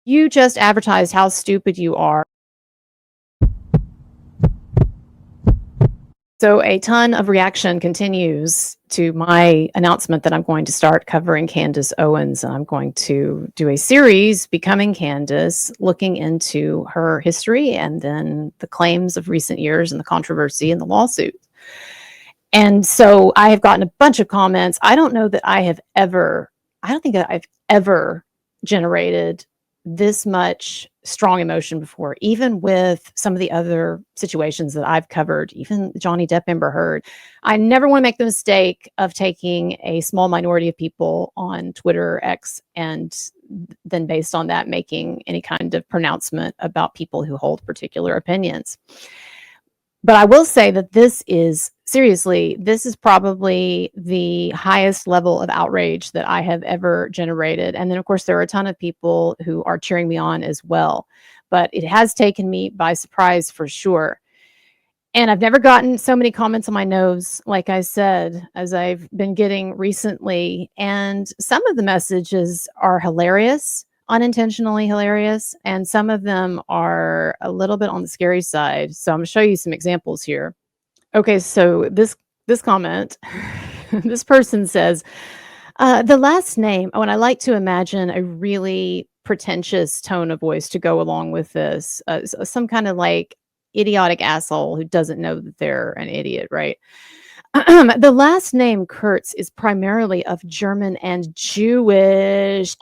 You just advertised how stupid you are. So a ton of reaction continues to my announcement that I'm going to start covering Candace Owens, and I'm going to do a series, Becoming Candace, looking into her history and then the claims of recent years and the controversy and the lawsuit. And so I have gotten a bunch of comments. I don't think that I've ever generated this much strong emotion before, even with some of the other situations that I've covered, even Johnny Depp Amber Heard. I never want to make the mistake of taking a small minority of people on Twitter, X, and then based on that, making any kind of pronouncement about people who hold particular opinions. But I will say that this is probably the highest level of outrage that I have ever generated. And then, of course, there are a ton of people who are cheering me on as well. But it has taken me by surprise for sure. And I've never gotten so many comments on my nose, like I said, as I've been getting recently. And some of the messages are hilarious, unintentionally hilarious, and some of them are a little bit on the scary side. So I'm going to show you some examples here. Okay, so this comment, this person says, the last name. Oh, and I like to imagine a really pretentious tone of voice to go along with this. Some kind of like idiotic asshole who doesn't know that they're an idiot, right? The last name Kurtz is primarily of German and Jewish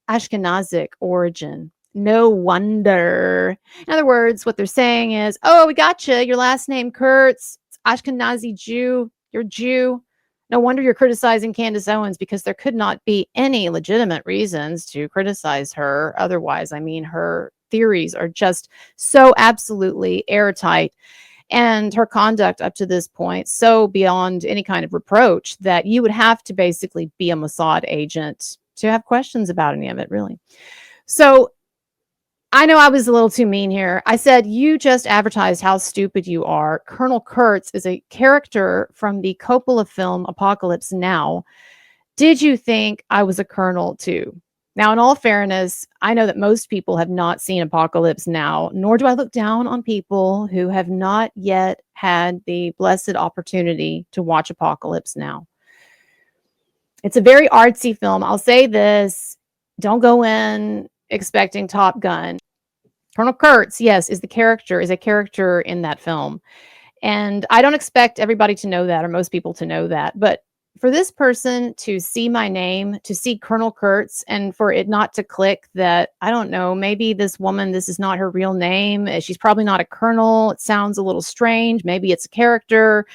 Ashkenazic origin. No wonder. In other words, what they're saying is, oh, we got you. Your last name Kurtz. It's Ashkenazi Jew. You're Jew. No wonder you're criticizing Candace Owens, because there could not be any legitimate reasons to criticize her. Otherwise, I mean, her theories are just so absolutely airtight, and her conduct up to this point so beyond any kind of reproach that you would have to basically be a Mossad agent to have questions about any of it, really. So I know I was a little too mean here. I said, you just advertised how stupid you are. Colonel Kurtz is a character from the Coppola film Apocalypse Now. Did you think I was a colonel too? Now, in all fairness, I know that most people have not seen Apocalypse Now, nor do I look down on people who have not yet had the blessed opportunity to watch Apocalypse Now. It's a very artsy film. I'll say this. Don't go in expecting Top Gun. Colonel Kurtz, yes, is a character in that film. And I don't expect everybody to know that, or most people to know that. But for this person to see my name, to see Colonel Kurtz, and for it not to click that, I don't know, maybe this woman, this is not her real name. She's probably not a colonel. It sounds a little strange. Maybe it's a character.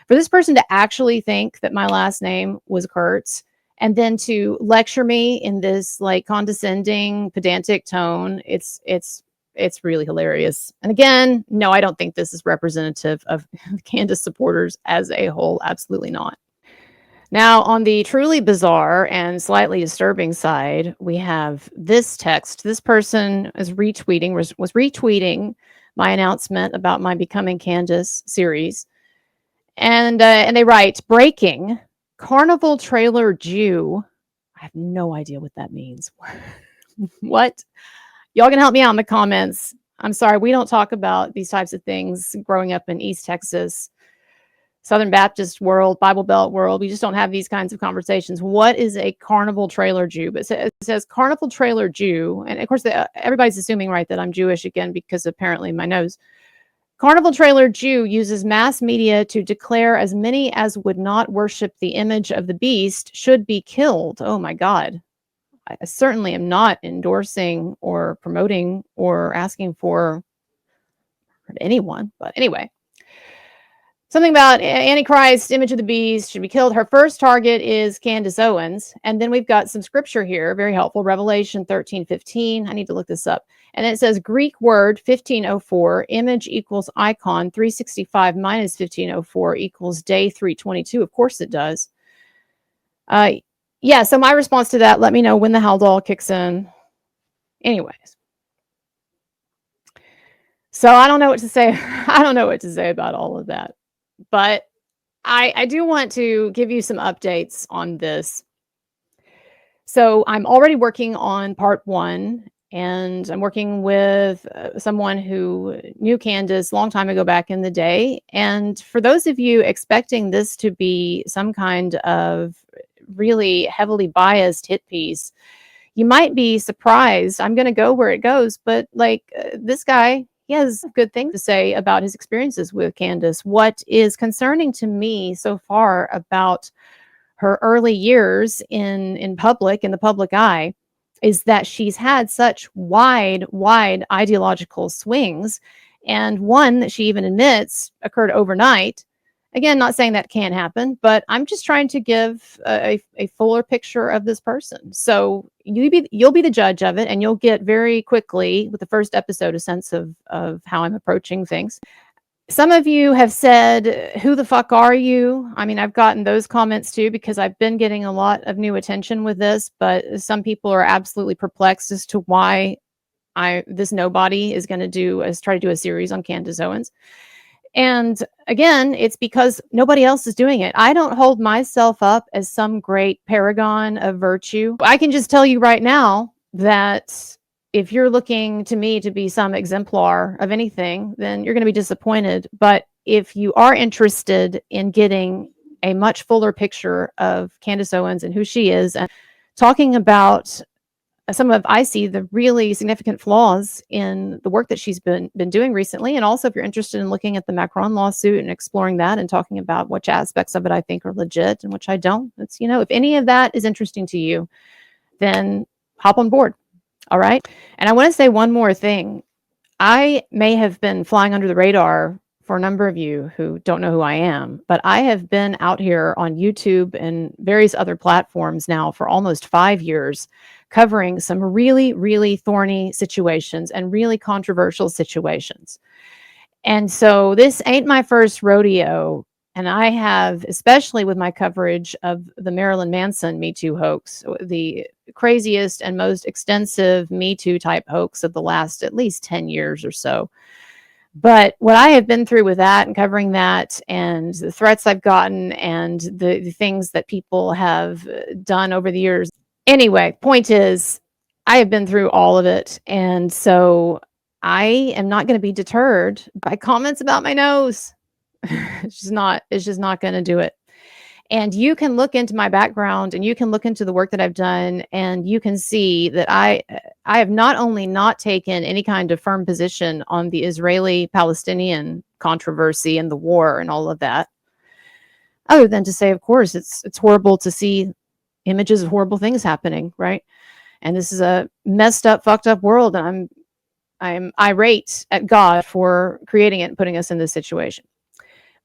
For this person to actually think that my last name was Kurtz, and then to lecture me in this like condescending, pedantic tone, it's really hilarious. And again, no, I don't think this is representative of Candace supporters as a whole. Absolutely not. Now, on the truly bizarre and slightly disturbing side, we have this text. This person was retweeting my announcement about my Becoming Candace series. And they write, breaking, Carnival Trailer Jew. I have no idea what that means. What? Y'all can help me out in the comments. I'm sorry, we don't talk about these types of things growing up in East Texas, Southern Baptist world, Bible Belt world. We just don't have these kinds of conversations. What is a Carnival Trailer Jew? But it says Carnival Trailer Jew. And of course, everybody's assuming, right, that I'm Jewish again, because apparently my nose. Carnival Trailer Jew uses mass media to declare as many as would not worship the image of the beast should be killed. Oh my God. I certainly am not endorsing or promoting or asking for anyone. But anyway, something about Antichrist, image of the beast, should be killed. Her first target is Candace Owens. And then we've got some scripture here, very helpful. Revelation 13:15. I need to look this up. And it says Greek word 1504, image equals icon 365 minus 1504 equals day 322. Of course it does. Yeah, so my response to that, let me know when the Haldol kicks in. Anyways. So I don't know what to say. I don't know what to say about all of that. But I do want to give you some updates on this. So I'm already working on part 1, and I'm working with someone who knew Candace a long time ago back in the day. And for those of you expecting this to be some kind of really heavily biased hit piece, you might be surprised. I'm going to go where it goes, but this guy, he has good things to say about his experiences with Candace. What is concerning to me so far about her early years in public, in the public eye, is that she's had such wide ideological swings, and one that she even admits occurred overnight. Again, not saying that can't happen, but I'm just trying to give a fuller picture of this person. So you'll be the judge of it, and you'll get very quickly with the first episode a sense of how I'm approaching things. Some of you have said, "Who the fuck are you?" I mean, I've gotten those comments too because I've been getting a lot of new attention with this, but some people are absolutely perplexed as to why this nobody is going to try to do a series on Candace Owens. And again, it's because nobody else is doing it. I don't hold myself up as some great paragon of virtue. I can just tell you right now that if you're looking to me to be some exemplar of anything, then you're going to be disappointed. But if you are interested in getting a much fuller picture of Candace Owens and who she is, and talking about some of I see the really significant flaws in the work that she's been doing recently, and also if you're interested in looking at the Macron lawsuit and exploring that and talking about which aspects of it I think are legit and which I don't, it's if any of that is interesting to you, then hop on board. All right. And I want to say one more thing. I may have been flying under the radar for a number of you who don't know who I am, but I have been out here on YouTube and various other platforms now for almost 5 years, covering some really thorny situations and really controversial situations. And so this ain't my first rodeo. And I have, especially with my coverage of the Marilyn Manson Me Too hoax, the craziest and most extensive Me Too type hoax of the last at least 10 years or so. But what I have been through with that and covering that, and the threats I've gotten, and the things that people have done over the years. Anyway, point is, I have been through all of it. And so I am not going to be deterred by comments about my nose. It's just not going to do it. And you can look into my background and you can look into the work that I've done, and you can see that I have not only not taken any kind of firm position on the Israeli-Palestinian controversy and the war and all of that, other than to say, of course, it's horrible to see images of horrible things happening, right? And this is a messed up, fucked up world, and I'm irate at God for creating it and putting us in this situation.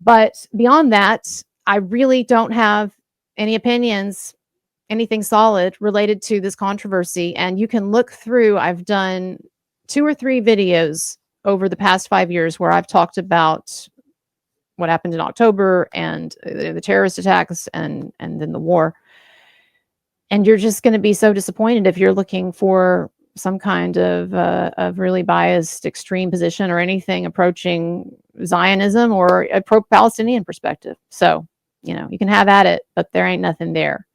But beyond that, I really don't have any opinions, anything solid related to this controversy. And you can look through, I've done 2 or 3 videos over the past 5 years where I've talked about what happened in October and the terrorist attacks and then the war. And you're just going to be so disappointed if you're looking for some kind of really biased extreme position or anything approaching Zionism or a pro-Palestinian perspective. So, you can have at it, but there ain't nothing there.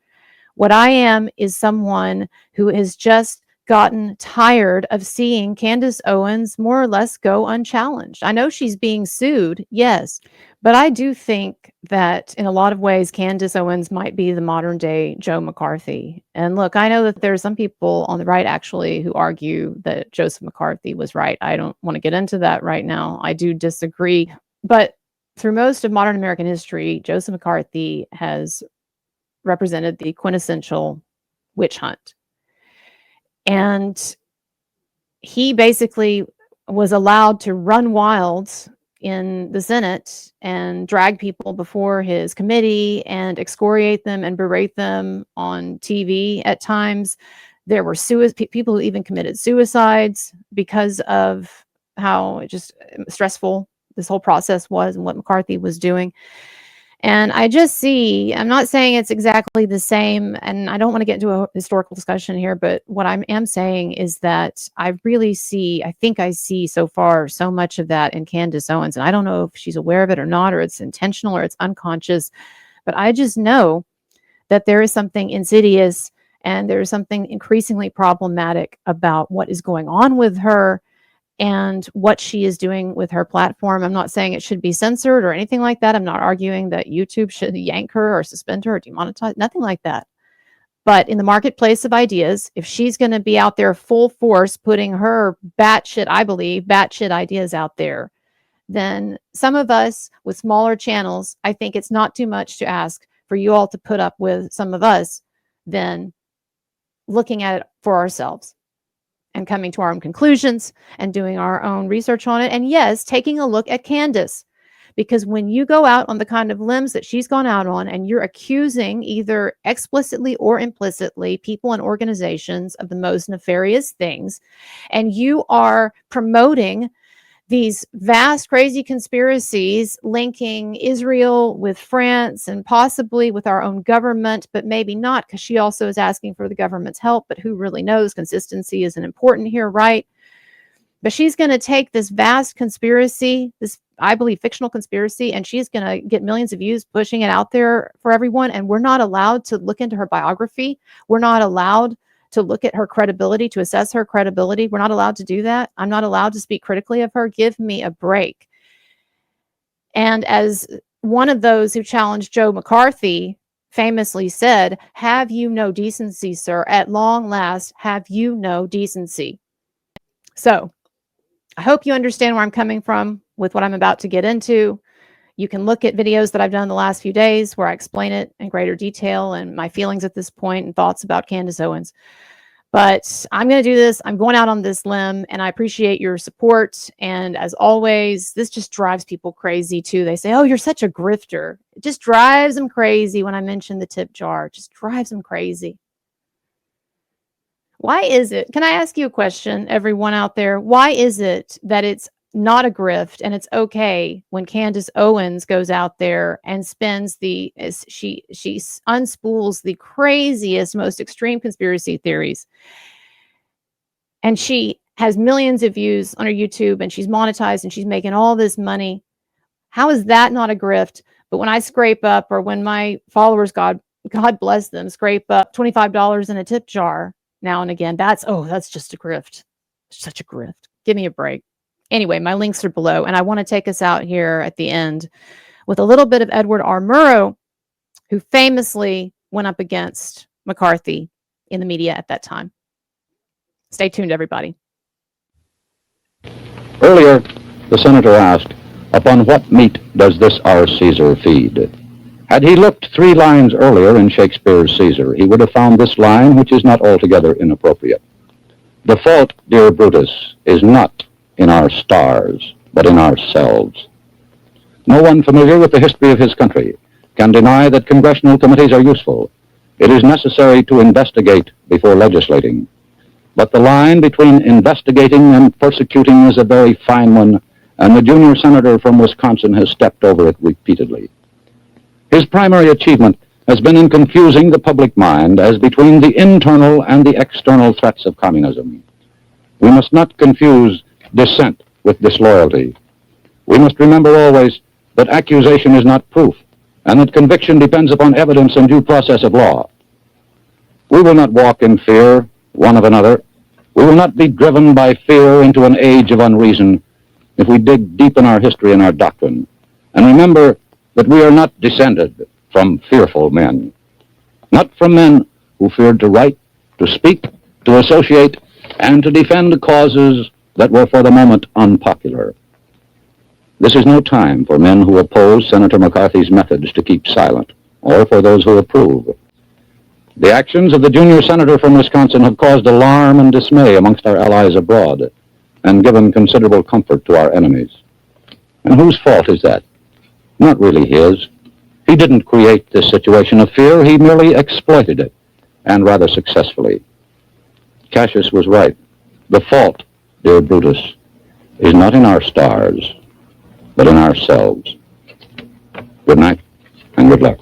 What I am is someone who has just gotten tired of seeing Candace Owens more or less go unchallenged. I know she's being sued, yes, but I do think that in a lot of ways, Candace Owens might be the modern day Joe McCarthy. And look, I know that there are some people on the right actually who argue that Joseph McCarthy was right. I don't want to get into that right now. I do disagree. But through most of modern American history, Joseph McCarthy has represented the quintessential witch hunt. And he basically was allowed to run wild in the Senate and drag people before his committee and excoriate them and berate them on TV at times. There were people who even committed suicides because of how just stressful this whole process was and what McCarthy was doing. And I just see, I'm not saying it's exactly the same, and I don't want to get into a historical discussion here, but what I am saying is that I think I see so far so much of that in Candace Owens. And I don't know if she's aware of it or not, or it's intentional or it's unconscious, but I just know that there is something insidious And there's something increasingly problematic about what is going on with her and what she is doing with her platform. I'm not saying it should be censored or anything like that. I'm not arguing that YouTube should yank her or suspend her or demonetize, nothing like that. But in the marketplace of ideas, if she's going to be out there full force putting her batshit ideas out there, then some of us with smaller channels, I think it's not too much to ask for you all to put up with some of us then looking at it for ourselves and coming to our own conclusions and doing our own research on it. And yes, taking a look at Candace. Because when you go out on the kind of limbs that she's gone out on and you're accusing either explicitly or implicitly people and organizations of the most nefarious things, and you are promoting these vast, crazy conspiracies linking Israel with France and possibly with our own government, but maybe not, because she also is asking for the government's help. But who really knows? Consistency isn't important here, right? But she's going to take this vast conspiracy, this, I believe, fictional conspiracy, and she's going to get millions of views pushing it out there for everyone. And we're not allowed to look into her biography. We're not allowed to look at her credibility, to assess her credibility. We're not allowed to do that. I'm not allowed to speak critically of her. Give me a break. And as one of those who challenged Joe McCarthy famously said, "Have you no decency, sir? At long last, have you no decency?" So I hope you understand where I'm coming from with what I'm about to get into. You can look at videos that I've done the last few days where I explain it in greater detail and my feelings at this point and thoughts about Candace Owens. But I'm going to do this. I'm going out on this limb, and I appreciate your support. And as always, this just drives people crazy too. They say, "Oh, you're such a grifter." It just drives them crazy when I mention the tip jar. It just drives them crazy. Why is it? Can I ask you a question, everyone out there? Why is it that it's not a grift and it's okay when Candace Owens goes out there and spends she unspools the craziest, most extreme conspiracy theories, and she has millions of views on her YouTube and she's monetized and she's making all this money? How is that not a grift? But when I scrape up, or when my followers, God bless them, scrape up $25 in a tip jar now and again, that's just a grift. Such a grift. Give me a break. Anyway, my links are below, and I want to take us out here at the end with a little bit of Edward R. Murrow, who famously went up against McCarthy in the media at that time. Stay tuned, everybody. Earlier, the senator asked, "Upon what meat does this our Caesar feed?" Had he looked 3 lines earlier in Shakespeare's Caesar, he would have found this line, which is not altogether inappropriate. "The fault, dear Brutus, is not in our stars, but in ourselves." No one familiar with the history of his country can deny that congressional committees are useful. It is necessary to investigate before legislating. But the line between investigating and persecuting is a very fine one, and the junior senator from Wisconsin has stepped over it repeatedly. His primary achievement has been in confusing the public mind as between the internal and the external threats of communism. We must not confuse dissent with disloyalty. We must remember always that accusation is not proof, and that conviction depends upon evidence and due process of law. We will not walk in fear one of another. We will not be driven by fear into an age of unreason if we dig deep in our history and our doctrine, and remember that we are not descended from fearful men, not from men who feared to write, to speak, to associate, and to defend causes that were for the moment unpopular. This is no time for men who oppose Senator McCarthy's methods to keep silent, or for those who approve. The actions of the junior senator from Wisconsin have caused alarm and dismay amongst our allies abroad, and given considerable comfort to our enemies. And whose fault is that? Not really his. He didn't create this situation of fear. He merely exploited it, and rather successfully. Cassius was right. The fault, dear Brutus, is not in our stars, but in ourselves. Good night, and good luck.